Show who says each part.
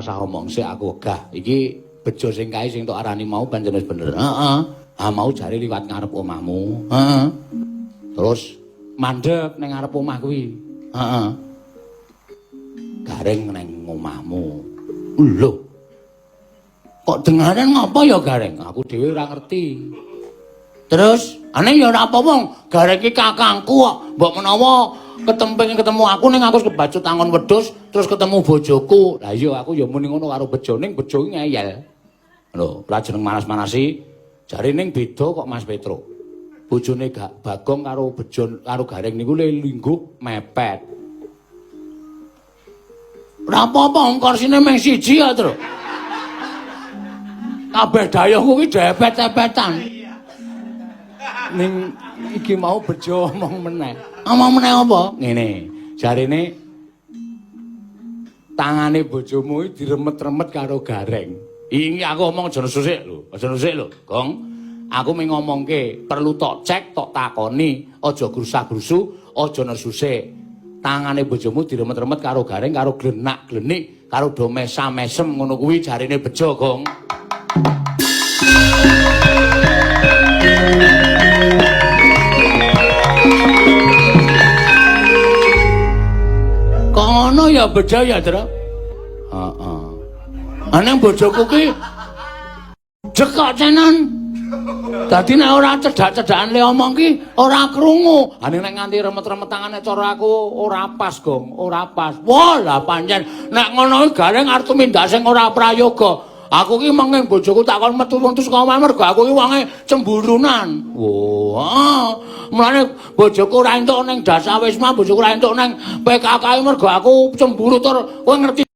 Speaker 1: usah omong sik aku wegah. Iki bejo sing kae sing tok arani mau pancen wis bener. Heeh. Ah mau jare liwat ngarep omahmu. Heeh. Terus mandeg ning ngarep omah kuwi. Heeh. Gareng ning omahmu. Lho. Kok dengaren ngapa ya Gareng? Aku dhewe ora ngerti. Terus, ane ya ora apa-apa, Gareng iki kakangku kok. Mbok menawa ketemu aku ning aku kebacut tangon wedhus terus ketemu bojoku. Lah iya aku ya muni ngono karo bejo ning bejo iki ngeyel. Lho, ora jeneng manas-manasi. Jare ning beda kok Mas Petro. Bojone Bagong karo bejo karo Gareng niku lingguh mepet. Ora apa-apa korsine mung siji ya, Tru. Kabeh dayohku kuwi depet-depetan. Ning iki mau bejo omong meneh. Omong meneh apa? Ngene, jarene tangane bojomu iki diremet-remet karo Gareng. Iki aku omong aja susik lho, aja susik lho, Gong. Aku mung ngomongke, perlu tok cek, tok takoni, aja grusah-grusu, aja nesusik. Tangane bojomu diremet-remet karo Gareng, karo glenak-glenik, karo do mesam-mesem ngono kuwi jarine bejo, Gong. Kok ngono ya bejo ya, Tru? Heeh. Ana bojoku ki jekok tenan. Dadi nek ora cedhak-cedhakan le omong ki ora krungu. Ane nek nganti remet-remet tangane cara aku ora pas, Gong, ora pas. Wah, lah pancen nek ngono ki Gareng arep tumindak sing ora prayoga. Aku ki menging bojoku takon metu terus kok mergo aku ki wonge cemburunan. Wah, mulane bojoku ora entuk ning Dasawisma, bojoku ora entuk ning PKK mergo aku cemburu tur kowe ngerti